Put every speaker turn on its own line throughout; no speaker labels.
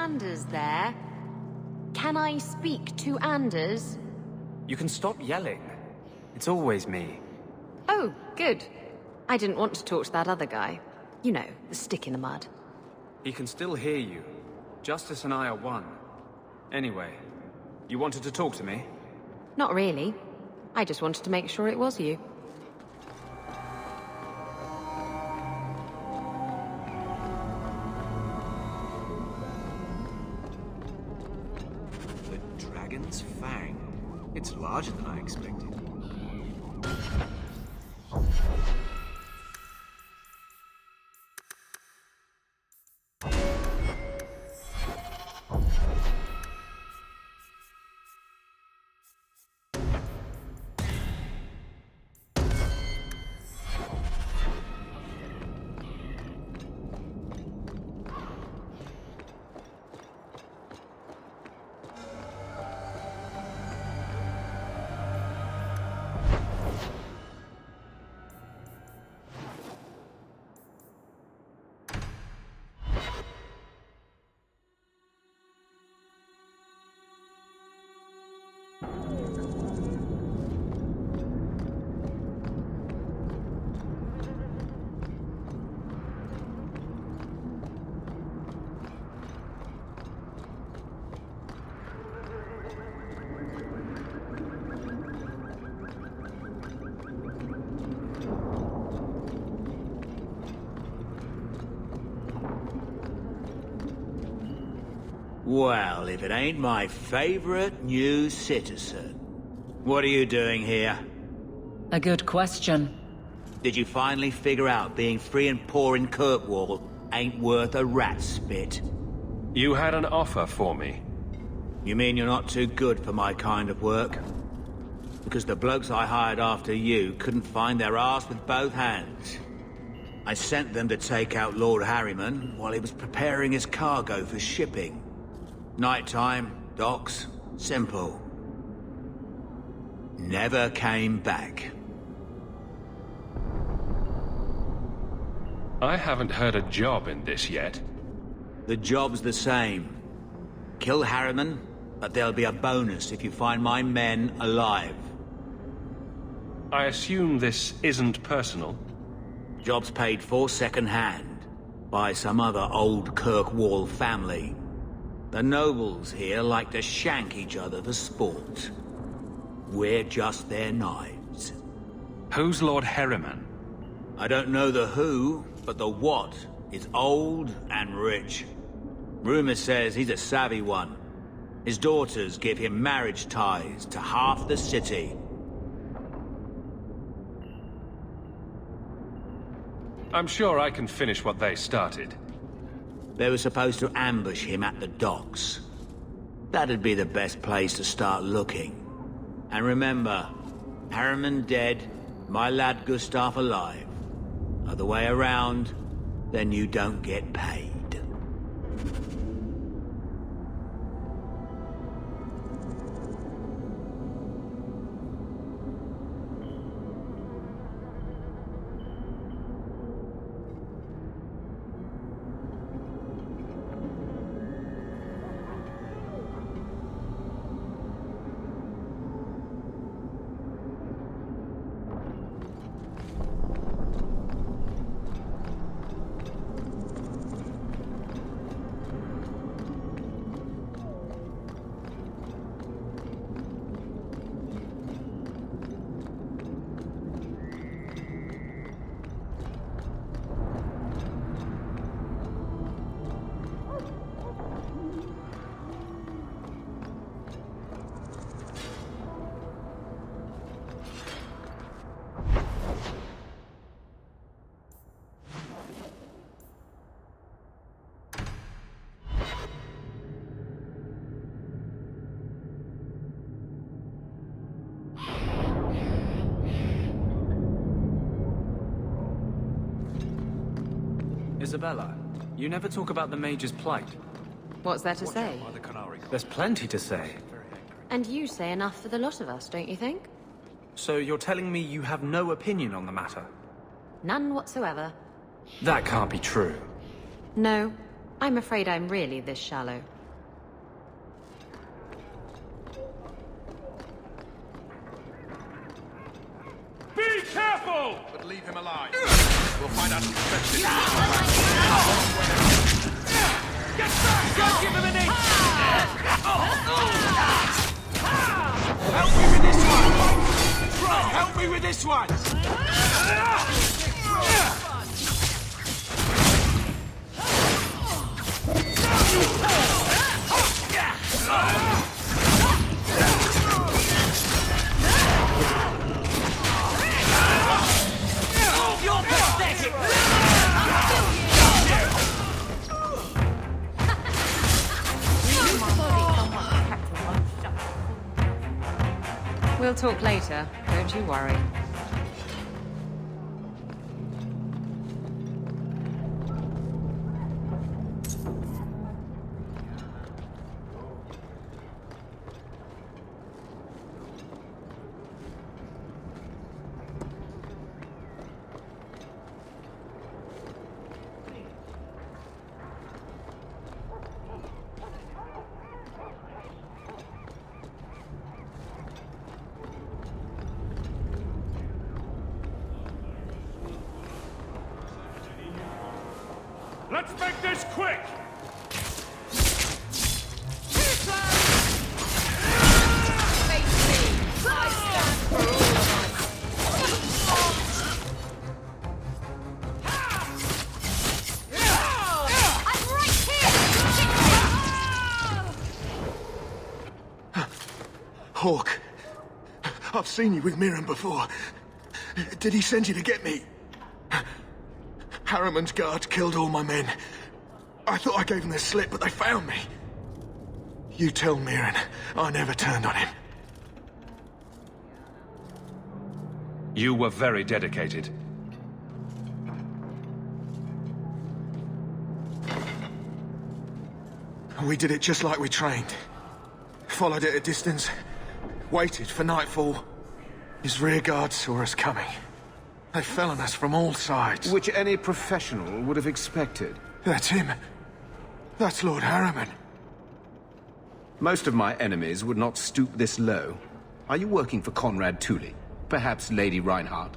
Anders there? Can I speak to Anders?
You can stop yelling. It's always me.
Oh, good. I didn't want to talk to that other guy. You know, the stick in the mud.
He can still hear you. Justice and I are one. Anyway, you wanted to talk to me?
Not really. I just wanted to make sure it was you.
The Dragon's Fang. It's larger than I expected.
Well, if it ain't my favorite new citizen. What are you doing here?
A good question.
Did you finally figure out being free and poor in Kirkwall ain't worth a rat's spit?
You had an offer for me.
You mean you're not too good for my kind of work? Because the blokes I hired after you couldn't find their arse with both hands. I sent them to take out Lord Harryman while he was preparing his cargo for shipping. Nighttime, docks, simple. Never came back.
I haven't heard a job in this yet.
The job's the same. Kill Harriman, but there'll be a bonus if you find my men alive.
I assume this isn't personal?
Job's paid for second-hand, by some other old Kirkwall family. The nobles here like to shank each other for sport. We're just their knives.
Who's Lord Harriman?
I don't know the who, but the what is old and rich. Rumor says he's a savvy one. His daughters give him marriage ties to half the city.
I'm sure I can finish what they started.
They were supposed to ambush him at the docks. That'd be the best place to start looking. And remember, Harriman dead, my lad Gustav alive. Other way around, then you don't get paid.
Isabella, you never talk about the Mage's plight.
What's there to say?
There's plenty to say.
And you say enough for the lot of us, don't you think?
So you're telling me you have no opinion on the matter?
None whatsoever.
That can't be true.
No, I'm afraid I'm really this shallow.
careful!
But leave him alive. We'll find out who sent this.
Get back! Don't give him an inch!
Help me with this one! Try, help me with this one!
You're pathetic!
We'll talk later, don't you worry.
Let's make this quick!
Hawke, I've seen you with Mirren before. Did he send you to get me? Harriman's guards killed all my men. I thought I gave them the slip, but they found me. You tell Mirren I never turned on him.
You were very dedicated.
We did it just like we trained. Followed it at a distance, waited for nightfall. His rear guard saw us coming. They fell on us from all sides.
Which any professional would have expected.
That's him. That's Lord Harriman.
Most of my enemies would not stoop this low. Are you working for Conrad Tooley? Perhaps Lady Reinhardt?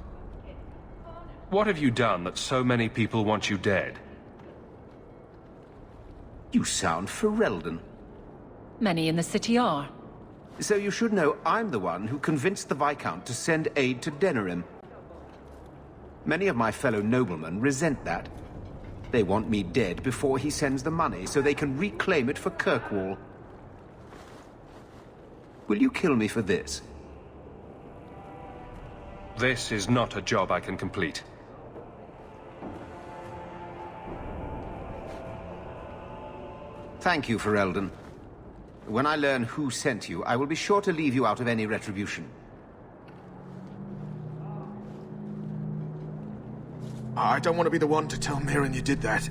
What have you done that so many people want you dead?
You sound Ferelden.
Many in the city are.
So you should know I'm the one who convinced the Viscount to send aid to Denerim. Many of my fellow noblemen resent that. They want me dead before he sends the money, so they can reclaim it for Kirkwall. Will you kill me for this?
This is not a job I can complete.
Thank you, Ferelden. When I learn who sent you, I will be sure to leave you out of any retribution.
I don't want to be the one to tell Mirren you did that.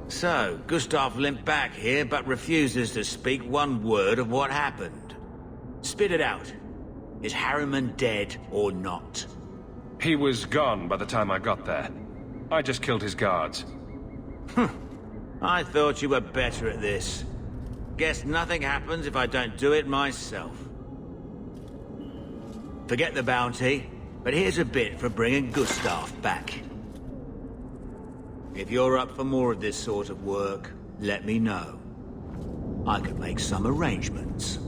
So, Gustav limped back here, but refuses to speak one word of what happened. Spit it out. Is Harriman dead or not?
He was gone by the time I got there. I just killed his guards.
I thought you were better at this. Guess nothing happens if I don't do it myself. Forget the bounty, but here's a bit for bringing Gustav back. If you're up for more of this sort of work, let me know. I could make some arrangements.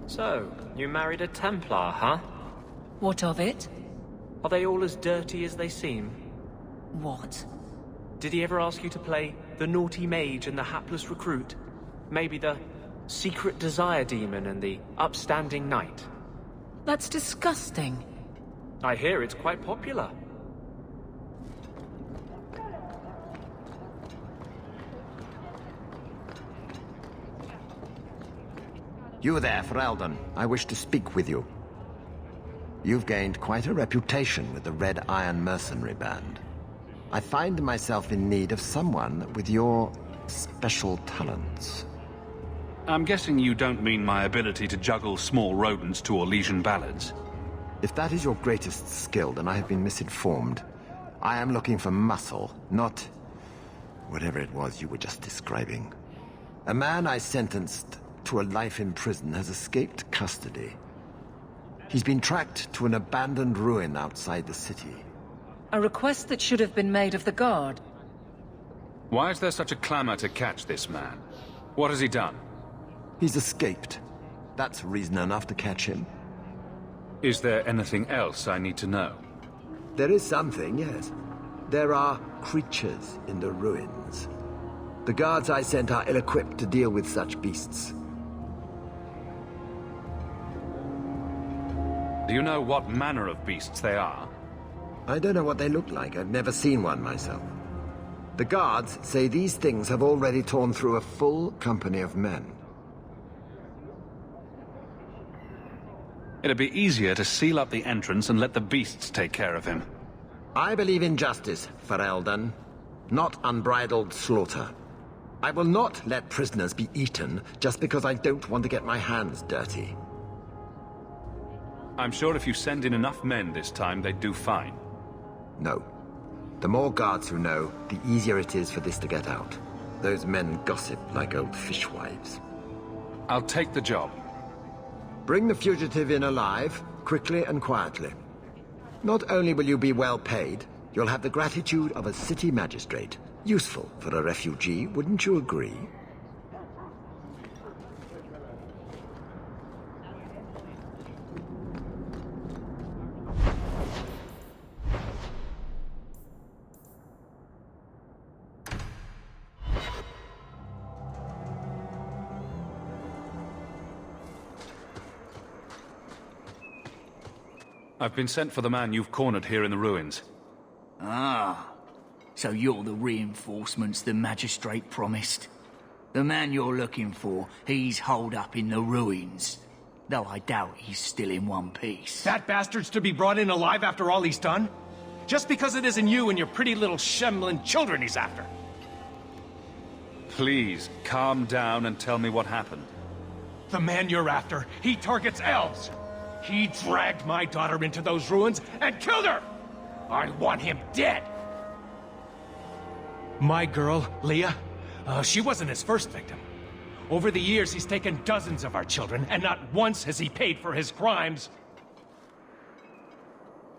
So, you married a Templar, huh?
What of it?
Are they all as dirty as they seem?
What?
Did he ever ask you to play the naughty mage and the hapless recruit? Maybe the secret desire demon and the upstanding knight?
That's disgusting.
I hear it's quite popular.
You there, Ferelden. I wish to speak with you. You've gained quite a reputation with the Red Iron Mercenary Band. I find myself in need of someone with your special talents.
I'm guessing you don't mean my ability to juggle small rodents to Orlesian ballads.
If that is your greatest skill, then I have been misinformed. I am looking for muscle, not whatever it was you were just describing. A man I sentenced to a life in prison has escaped custody. He's been tracked to an abandoned ruin outside the city.
A request that should have been made of the guard.
Why is there such a clamor to catch this man? What has he done?
He's escaped. That's reason enough to catch him.
Is there anything else I need to know?
There is something, yes. There are creatures in the ruins. The guards I sent are ill-equipped to deal with such beasts.
Do you know what manner of beasts they are?
I don't know what they look like. I've never seen one myself. The guards say these things have already torn through a full company of men.
It'd be easier to seal up the entrance and let the beasts take care of him.
I believe in justice, Ferelden, not unbridled slaughter. I will not let prisoners be eaten just because I don't want to get my hands dirty.
I'm sure if you send in enough men this time, they'd do fine.
No. The more guards who know, the easier it is for this to get out. Those men gossip like old fishwives.
I'll take the job.
Bring the fugitive in alive, quickly and quietly. Not only will you be well paid, you'll have the gratitude of a city magistrate. Useful for a refugee, wouldn't you agree?
I've been sent for the man you've cornered here in the ruins.
Ah, so you're the reinforcements the magistrate promised. The man you're looking for, he's holed up in the ruins. Though I doubt he's still in one piece.
That bastard's to be brought in alive after all he's done? Just because it isn't you and your pretty little shemlin children he's after.
Please, calm down and tell me what happened.
The man you're after, he targets elves. He dragged my daughter into those ruins and killed her! I want him dead! My girl, Leah, she wasn't his first victim. Over the years, he's taken dozens of our children, and not once has he paid for his crimes.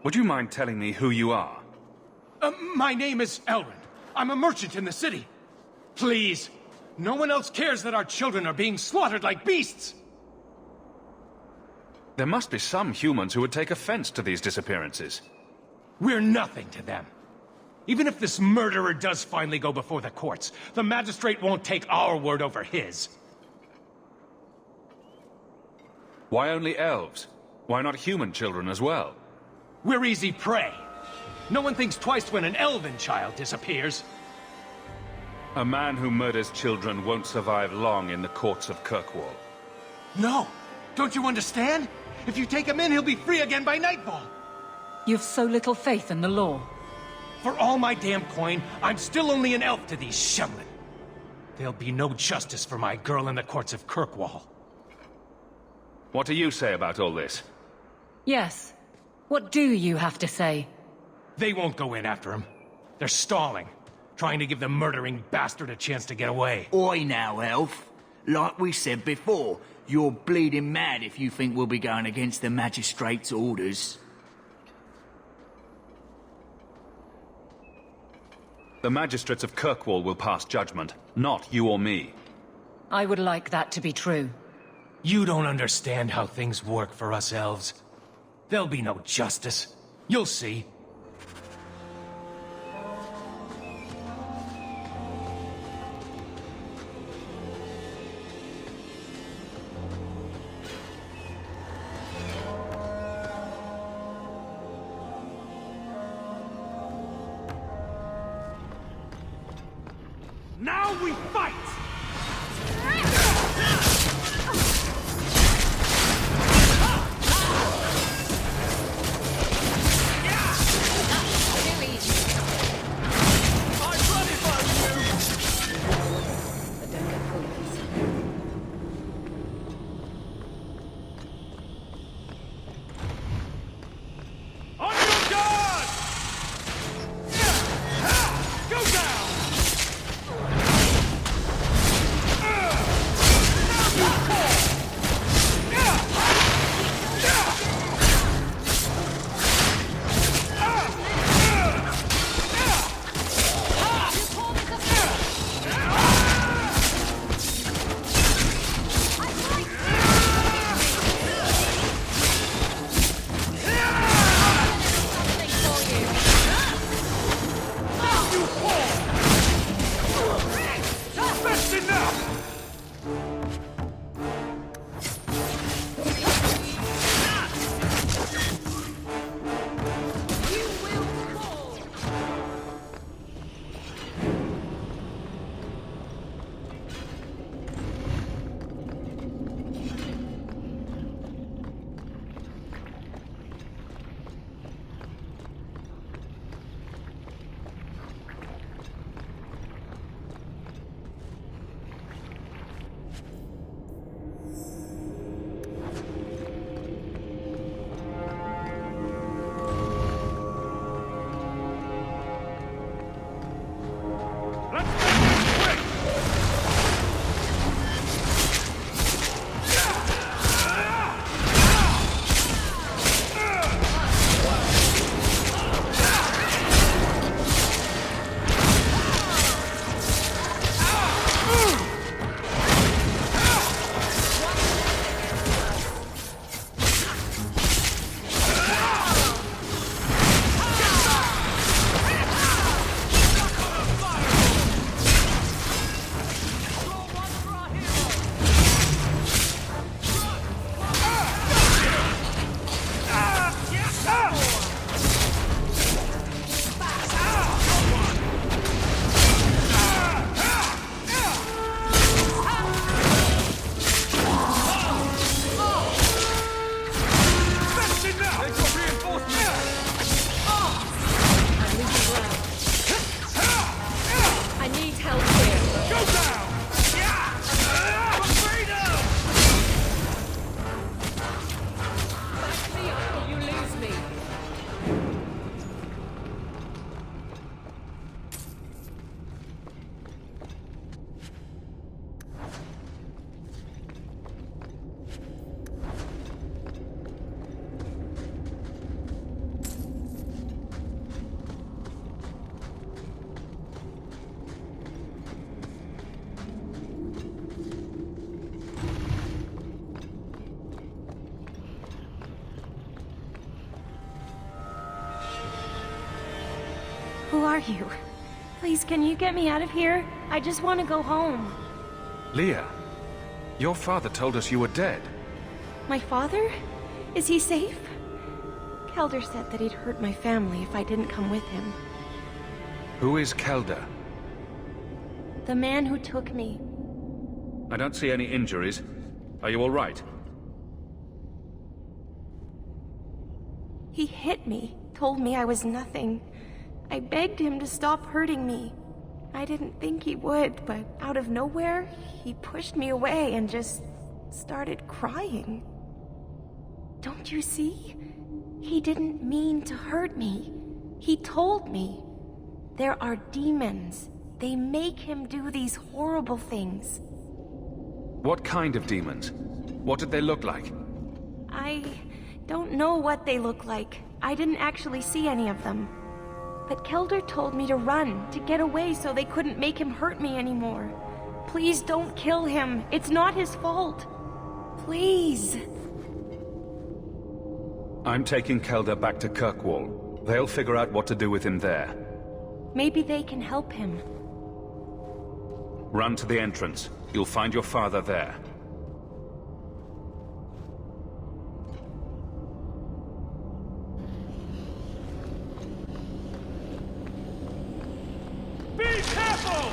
Would you mind telling me who you are?
My name is Elrond. I'm a merchant in the city. Please, no one else cares that our children are being slaughtered like beasts!
There must be some humans who would take offense to these disappearances.
We're nothing to them. Even if this murderer does finally go before the courts, the magistrate won't take our word over his.
Why only elves? Why not human children as well?
We're easy prey. No one thinks twice when an elven child disappears.
A man who murders children won't survive long in the courts of Kirkwall.
No! Don't you understand? If you take him in, he'll be free again by nightfall.
You've so little faith in the law.
For all my damn coin, I'm still only an elf to these Shemlin. There'll be no justice for my girl in the courts of Kirkwall.
What do you say about all this?
Yes. What do you have to say?
They won't go in after him. They're stalling, trying to give the murdering bastard a chance to get away.
Oi now, elf. Like we said before, you're bleeding mad if you think we'll be going against the magistrate's orders.
The magistrates of Kirkwall will pass judgment, not you or me.
I would like that to be true.
You don't understand how things work for us elves. There'll be no justice. You'll see.
Now we fight!
Who are you? Please, can you get me out of here? I just want to go home.
Leah, your father told us you were dead.
My father? Is he safe? Kelder said that he'd hurt my family if I didn't come with him.
Who is Kelder?
The man who took me.
I don't see any injuries. Are you all right?
He hit me, told me I was nothing. I begged him to stop hurting me. I didn't think he would, but out of nowhere, he pushed me away and just started crying. Don't you see? He didn't mean to hurt me. He told me. There are demons. They make him do these horrible things.
What kind of demons? What did they look like?
I don't know what they look like. I didn't actually see any of them. But Kelder told me to run, to get away so they couldn't make him hurt me anymore. Please don't kill him. It's not his fault. Please.
I'm taking Kelder back to Kirkwall. They'll figure out what to do with him there.
Maybe they can help him.
Run to the entrance. You'll find your father there.
Be careful!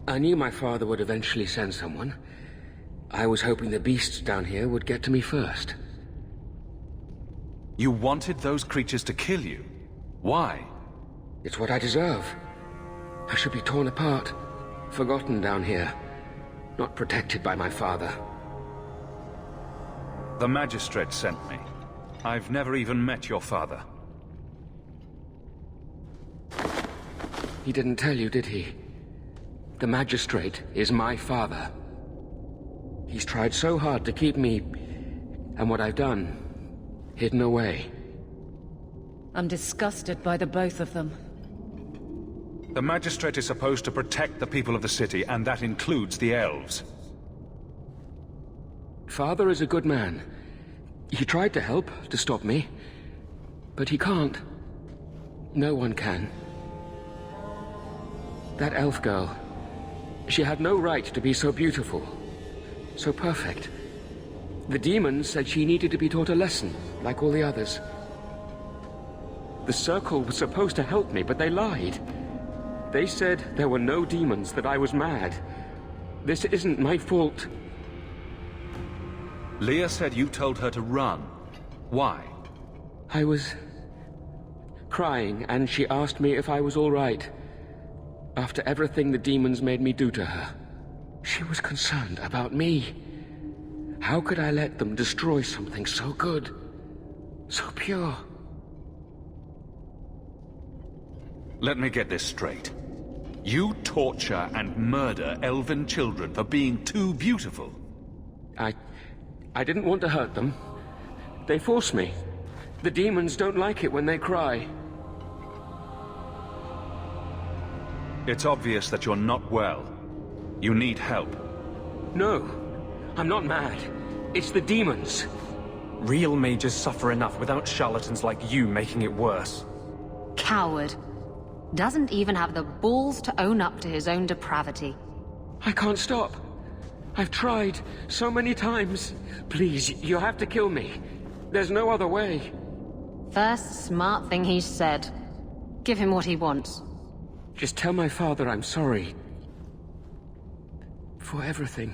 I knew my father would eventually send someone. I was hoping the beasts down here would get to me first.
You wanted those creatures to kill you? Why?
It's what I deserve. I should be torn apart, forgotten down here, not protected by my father.
The magistrate sent me. I've never even met your father.
He didn't tell you, did he? The magistrate is my father. He's tried so hard to keep me, and what I've done, hidden away.
I'm disgusted by the both of them.
The magistrate is supposed to protect the people of the city, and that includes the elves.
Father is a good man. He tried to help, to stop me. But he can't. No one can. That elf girl, she had no right to be so beautiful, so perfect. The demons said she needed to be taught a lesson, like all the others. The Circle was supposed to help me, but they lied. They said there were no demons, that I was mad. This isn't my fault.
Leah said you told her to run. Why?
I was crying, and she asked me if I was all right. After everything the demons made me do to her, she was concerned about me. How could I let them destroy something so good, so pure?
Let me get this straight. You torture and murder elven children for being too beautiful.
I didn't want to hurt them. They forced me. The demons don't like it when they cry.
It's obvious that you're not well. You need help.
No, I'm not mad. It's the demons.
Real mages suffer enough without charlatans like you making it worse.
Coward. Doesn't even have the balls to own up to his own depravity.
I can't stop. I've tried so many times. Please, you have to kill me. There's no other way.
First smart thing he's said. Give him what he wants.
Just tell my father I'm sorry. For everything.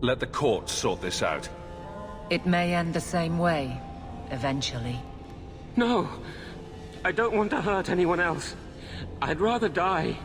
Let the courts sort this out.
It may end the same way, eventually.
No! I don't want to hurt anyone else. I'd rather die.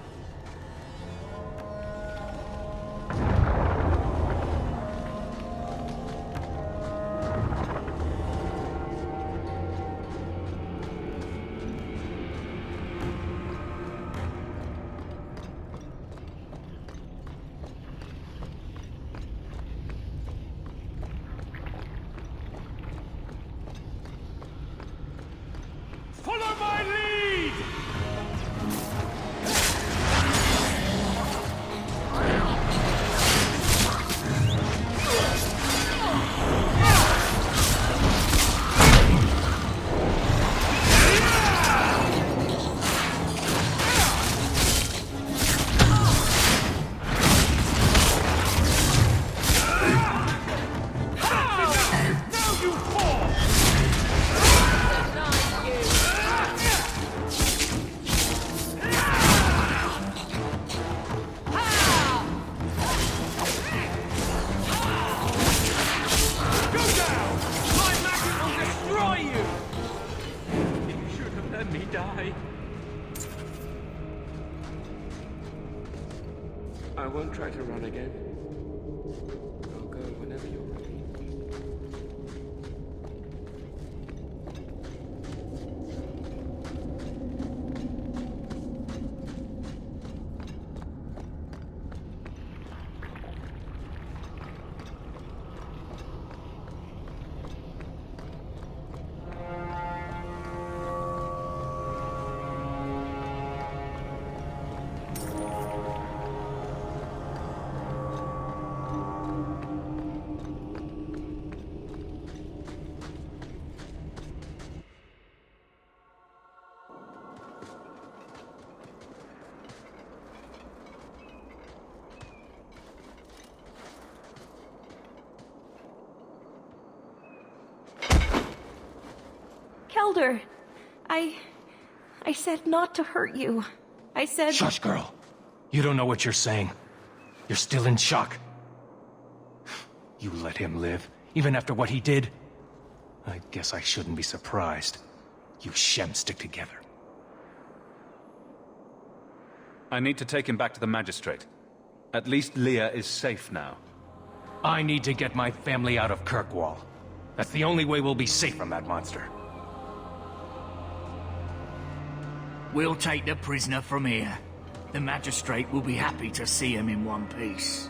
I won't try to run again. I'll go whenever you're ready.
Kelder, I said not to hurt you. I said...
Shush, girl. You don't know what you're saying. You're still in shock. You let him live, even after what he did? I guess I shouldn't be surprised. You Shem stick together.
I need to take him back to the Magistrate. At least Leah is safe now.
I need to get my family out of Kirkwall. That's the only way we'll be safe from that monster.
We'll take the prisoner from here. The Magistrate will be happy to see him in one piece.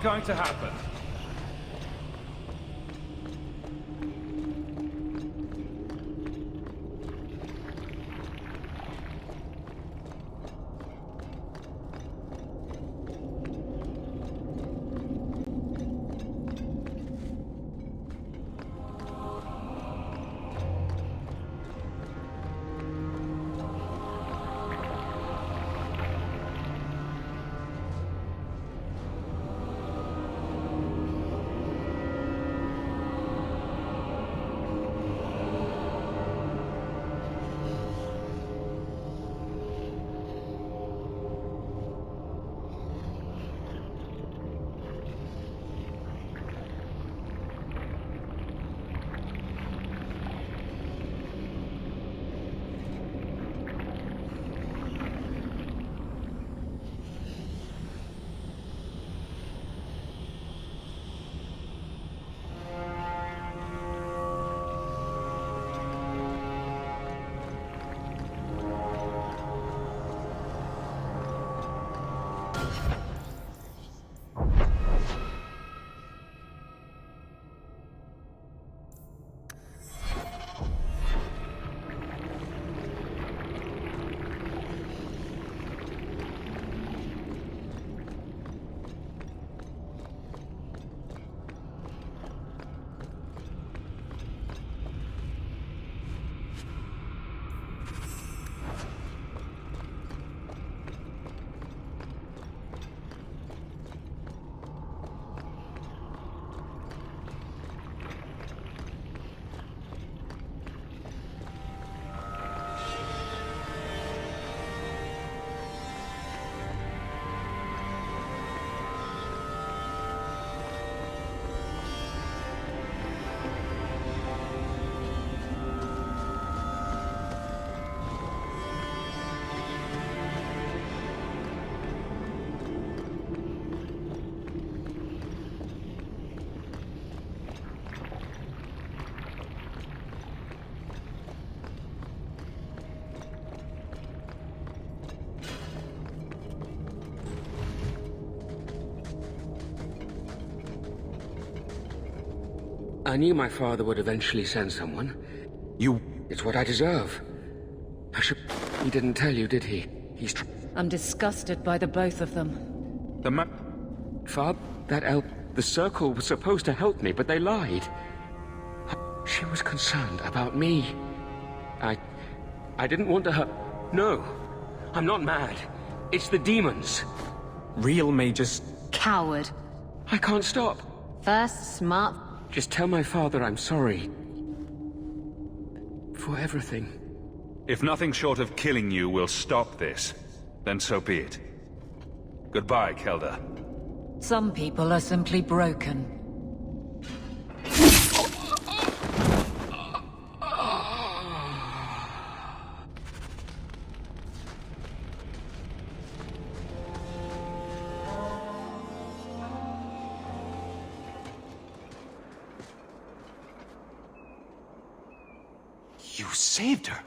going to happen.
I knew my father would eventually send someone. It's what I deserve. He didn't tell you, did he?
I'm disgusted by the both of them.
Father, that elf... The Circle was supposed to help me, but they lied. She was concerned about me. I didn't want to hurt... No, I'm not mad. It's the demons.
Real mages...
Coward.
I can't stop.
First, smart...
Just tell my father I'm sorry. For everything.
If nothing short of killing you will stop this, then so be it. Goodbye, Kelda.
Some people are simply broken.
You saved her.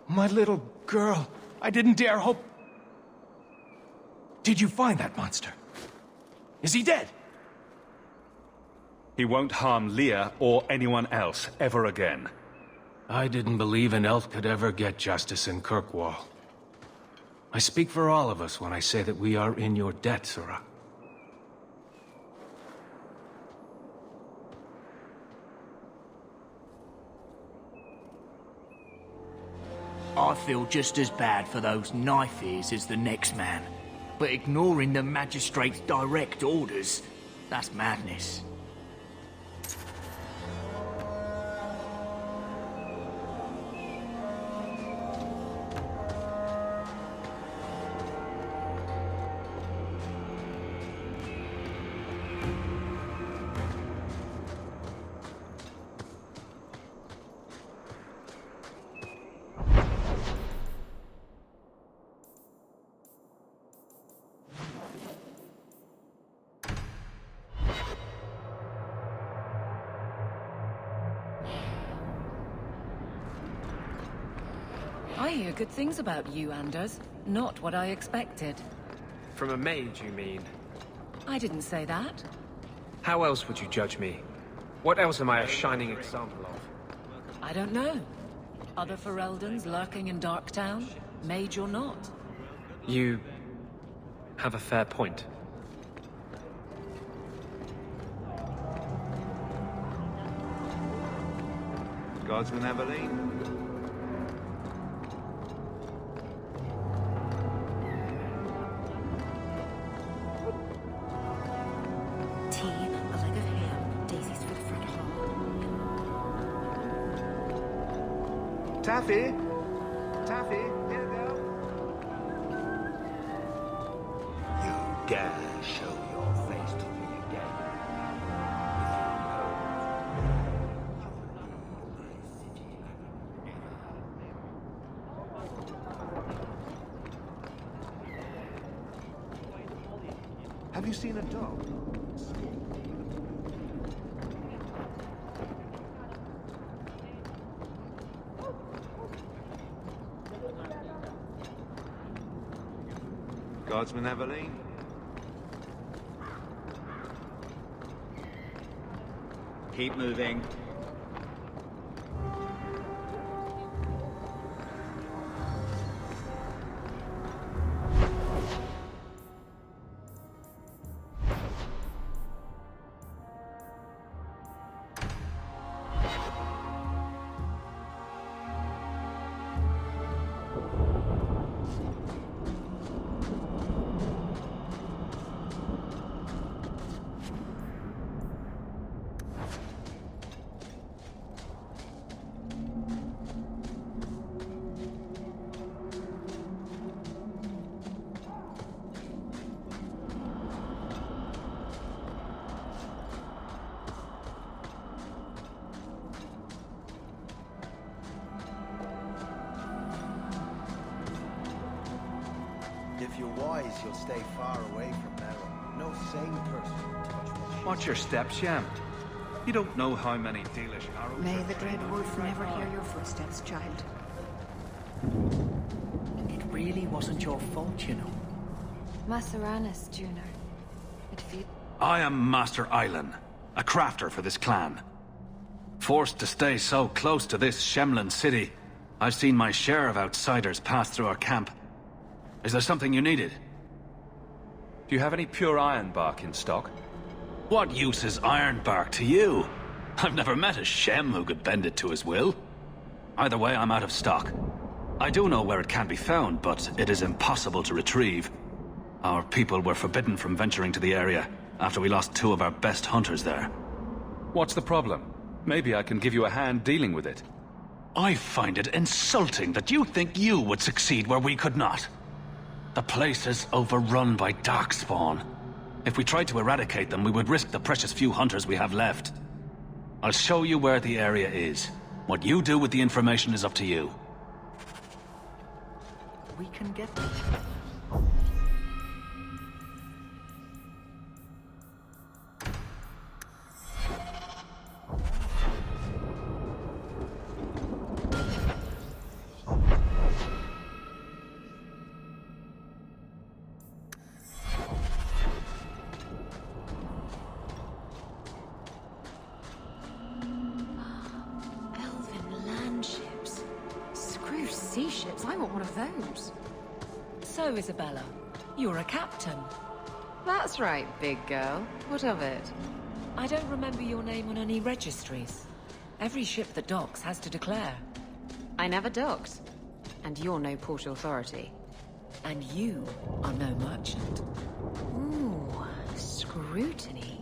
My little girl. I didn't dare hope... Did you find that monster? Is he dead?
He won't harm Leah or anyone else ever again.
I didn't believe an elf could ever get justice in Kirkwall. I speak for all of us when I say that we are in your debt, Sirrah.
I feel just as bad for those knife ears as the next man. But ignoring the Magistrate's direct orders, that's madness.
I hear good things about you, Anders. Not what I expected.
From a mage, you mean?
I didn't say that.
How else would you judge me? What else am I a shining example of?
I don't know. Other Fereldens lurking in Darktown? Mage or not?
You have a fair point.
Guardsman Aveline?
Tea, a leg of ham, daisies for the front hall.
Taffy? Taffy, here go.
You dare show your face to me again.
Have you seen a dog? Guardsman Aveline?
Keep moving.
If you're wise, you'll stay far away from Merrill. No sane person will touch what she
Watch your step, Shem. You don't know how many Delish arrows...
May the Dread Wolf never hear your footsteps, child.
It really wasn't your fault, you know.
Masaranis, Juno. It feels...
I am Master Islan, a crafter for this clan. Forced to stay so close to this Shemlin city, I've seen my share of outsiders pass through our camp. Is there something you needed?
Do you have any pure iron bark in stock?
What use is iron bark to you? I've never met a Shem who could bend it to his will. Either way, I'm out of stock. I do know where it can be found, but it is impossible to retrieve. Our people were forbidden from venturing to the area after we lost 2 of our best hunters there.
What's the problem? Maybe I can give you a hand dealing with it.
I find it insulting that you think you would succeed where we could not. The place is overrun by darkspawn. If we tried to eradicate them, we would risk the precious few hunters we have left. I'll show you where the area is. What you do with the information is up to you.
We can get...
Sea ships, I want one of those.
So, Isabella, you're a captain.
That's right, big girl. What of it?
I don't remember your name on any registries. Every ship that docks has to declare.
I never docked. And you're no port authority.
And you are no merchant.
Ooh, scrutiny.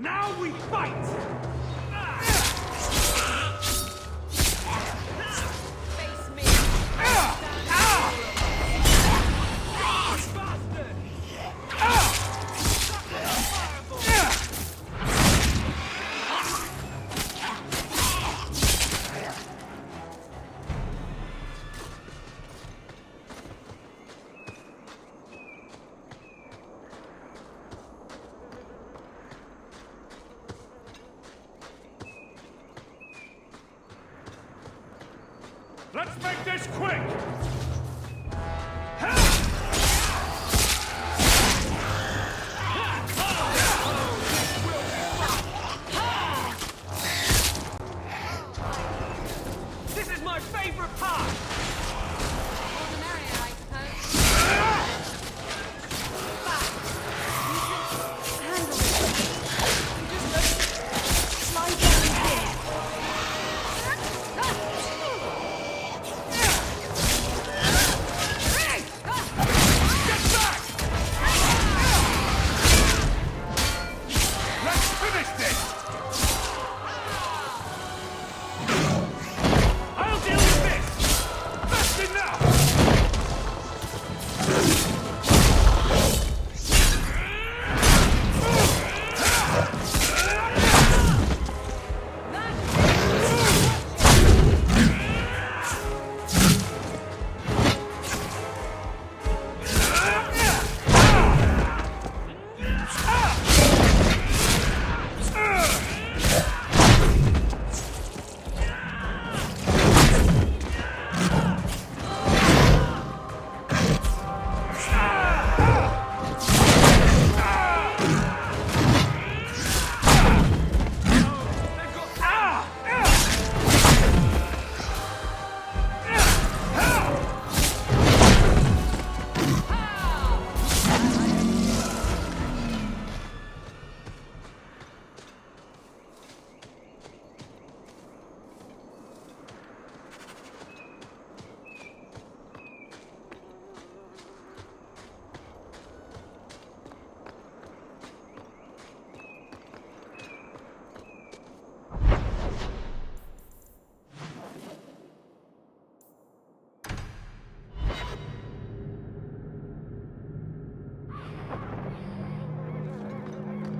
Now we fight!
Face me!
Let's make this quick!
This is my favorite part!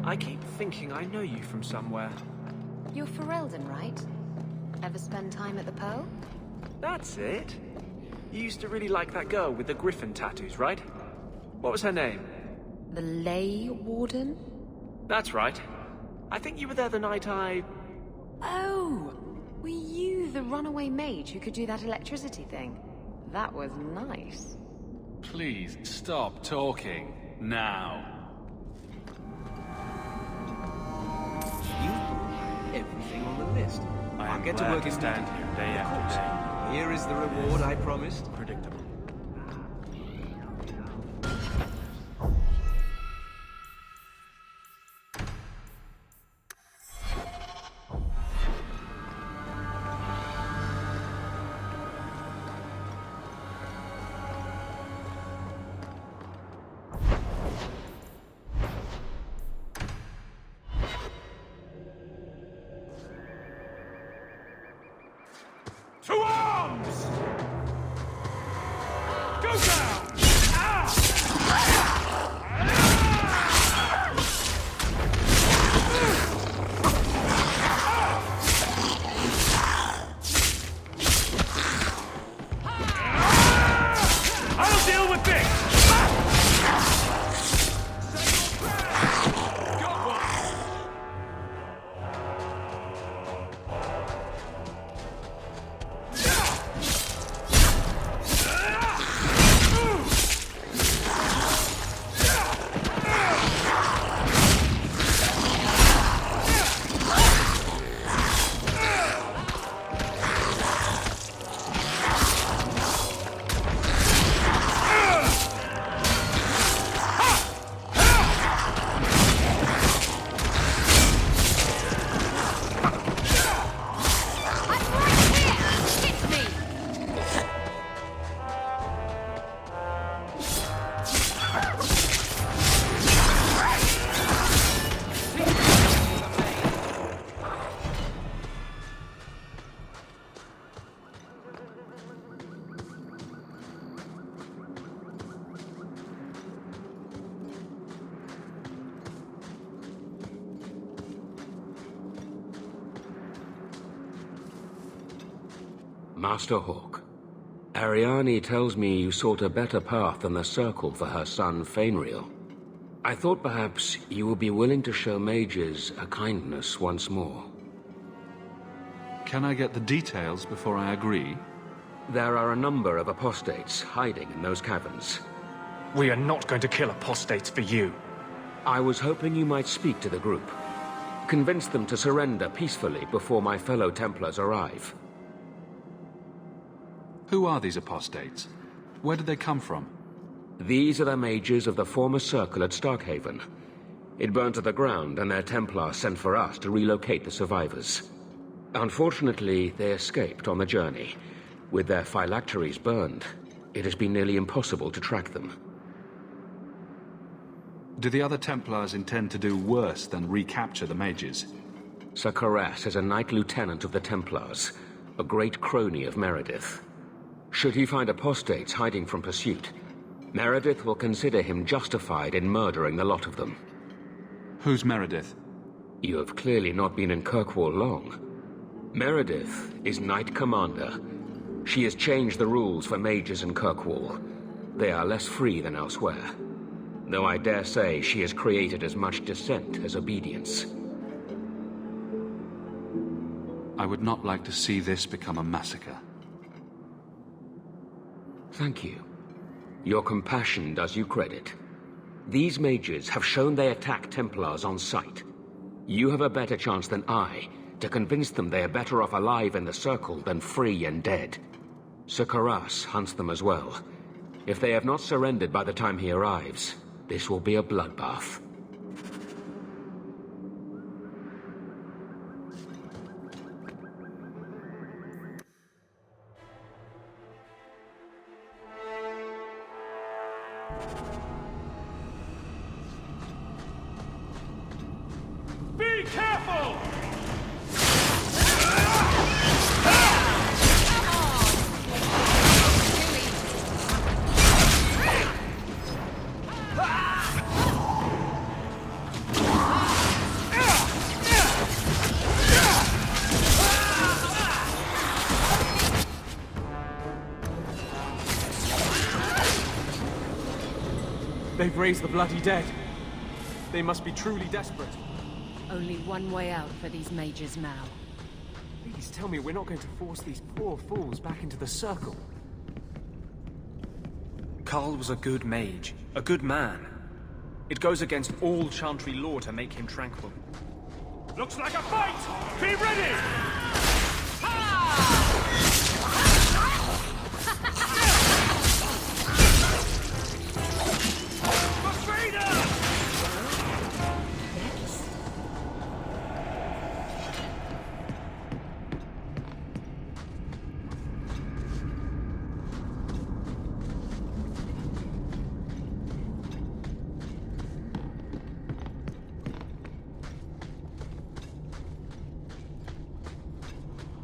I keep thinking I know you from somewhere.
You're Ferelden, right? Ever spend time at the Pearl?
That's it. You used to really like that girl with the griffin tattoos, right? What was her name?
The Lay Warden?
That's right. I think you were there the night I...
Oh! Were you the runaway mage who could do that electricity thing? That was nice.
Please, stop talking. Now.
Everything on the list.
I'll get to work and stand here day after day.
Here is the reward I promised.
Predictable.
To arms!
Master Hawke, Ariane tells me you sought a better path than the Circle for her son, Fainriel. I thought perhaps you would be willing to show mages a kindness once more.
Can I get the details before I agree?
There are a number of apostates hiding in those caverns.
We are not going to kill apostates for you.
I was hoping you might speak to the group. Convince them to surrender peacefully before my fellow Templars arrive.
Who are these apostates? Where did they come from?
These are the mages of the former Circle at Starkhaven. It burned to the ground, and their Templars sent for us to relocate the survivors. Unfortunately, they escaped on the journey. With their phylacteries burned, it has been nearly impossible to track them.
Do the other Templars intend to do worse than recapture the mages?
Sir Karas is a Knight Lieutenant of the Templars, a great crony of Meredith. Should he find apostates hiding from pursuit, Meredith will consider him justified in murdering the lot of them.
Who's Meredith?
You have clearly not been in Kirkwall long. Meredith is Knight Commander. She has changed the rules for mages in Kirkwall. They are less free than elsewhere. Though I dare say she has created as much dissent as obedience.
I would not like to see this become a massacre.
Thank you. Your compassion does you credit. These mages have shown they attack Templars on sight. You have a better chance than I to convince them they are better off alive in the Circle than free and dead. Sir Karas hunts them as well. If they have not surrendered by the time he arrives, this will be a bloodbath.
Be careful!
They've raised the bloody dead. They must be truly desperate.
Only one way out for these mages now.
Please tell me we're not going to force these poor fools back into the Circle. Karl was a good mage, a good man. It goes against all Chantry law to make him tranquil.
Looks like a fight! Be ready!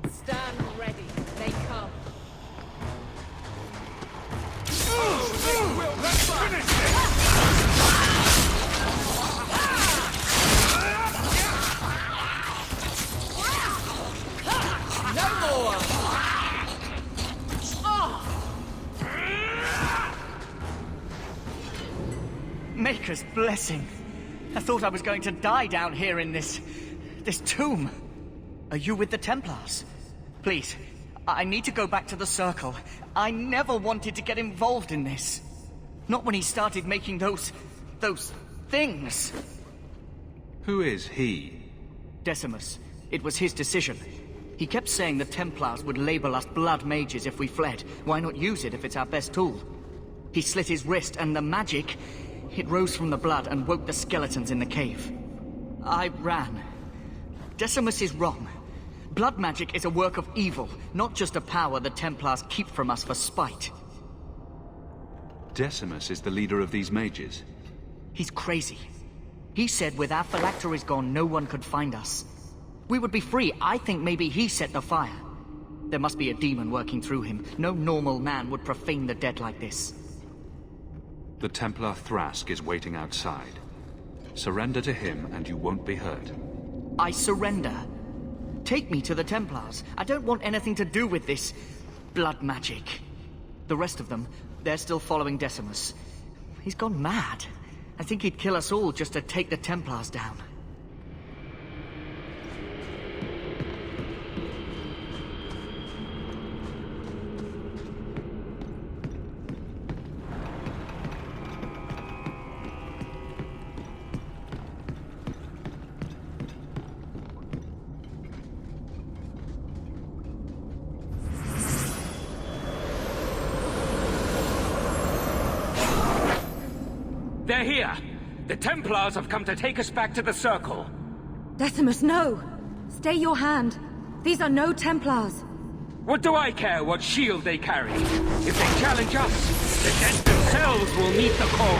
Stand ready. They come.
Let's finish
No more!
Maker's blessing. I thought I was going to die down here in this tomb. Are you with the Templars? Please, I need to go back to the Circle. I never wanted to get involved in this. Not when he started making those things.
Who is he?
Decimus. It was his decision. He kept saying the Templars would label us blood mages if we fled. Why not use it if it's our best tool? He slit his wrist, and the magic, it rose from the blood and woke the skeletons in the cave. I ran. Decimus is wrong. Blood magic is a work of evil, not just a power the Templars keep from us for spite.
Decimus is the leader of these mages.
He's crazy. He said with our phylacteries gone, no one could find us. We would be free. I think maybe he set the fire. There must be a demon working through him. No normal man would profane the dead like this.
The Templar Thrask is waiting outside. Surrender to him and you won't be hurt.
I surrender. Take me to the Templars. I don't want anything to do with this blood magic. The rest of them, they're still following Decimus. He's gone mad. I think he'd kill us all just to take the Templars down.
They're here! The Templars have come to take us back to the Circle.
Decimus, no! Stay your hand. These are no Templars.
What do I care what shield they carry? If they challenge us, the dead themselves will meet the call.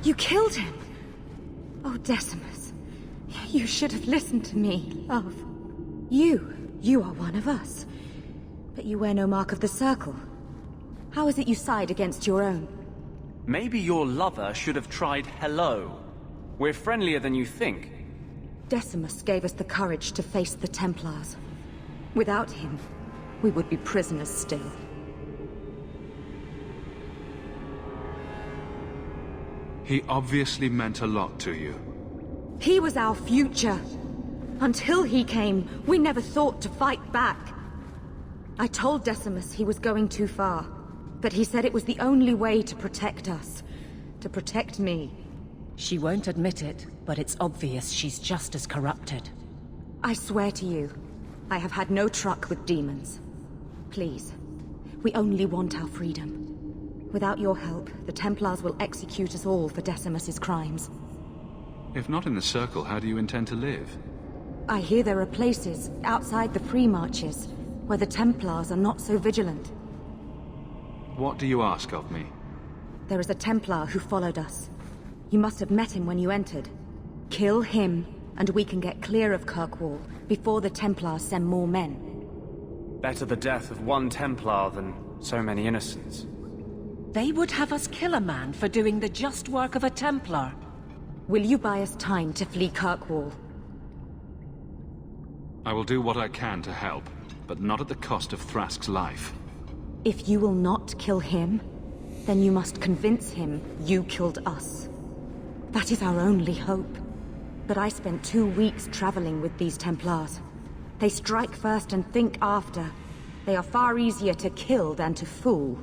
You killed him! Oh, Decimus. You should have listened to me, love. You are one of us. But you wear no mark of the Circle. How is it you side against your own?
Maybe your lover should have tried hello. We're friendlier than you think.
Decimus gave us the courage to face the Templars. Without him, we would be prisoners still.
He obviously meant a lot to you.
He was our future. Until he came, we never thought to fight back. I told Decimus he was going too far, but he said it was the only way to protect us. To protect me.
She won't admit it, but it's obvious she's just as corrupted.
I swear to you, I have had no truck with demons. Please, we only want our freedom. Without your help, the Templars will execute us all for Decimus's crimes.
If not in the Circle, how do you intend to live?
I hear there are places, outside the pre-marches, where the Templars are not so vigilant.
What do you ask of me?
There is a Templar who followed us. You must have met him when you entered. Kill him, and we can get clear of Kirkwall before the Templars send more men.
Better the death of one Templar than so many innocents.
They would have us kill a man for doing the just work of a Templar.
Will you buy us time to flee Kirkwall?
I will do what I can to help, but not at the cost of Thrask's life.
If you will not kill him, then you must convince him you killed us. That is our only hope. But I spent 2 weeks traveling with these Templars. They strike first and think after. They are far easier to kill than to fool.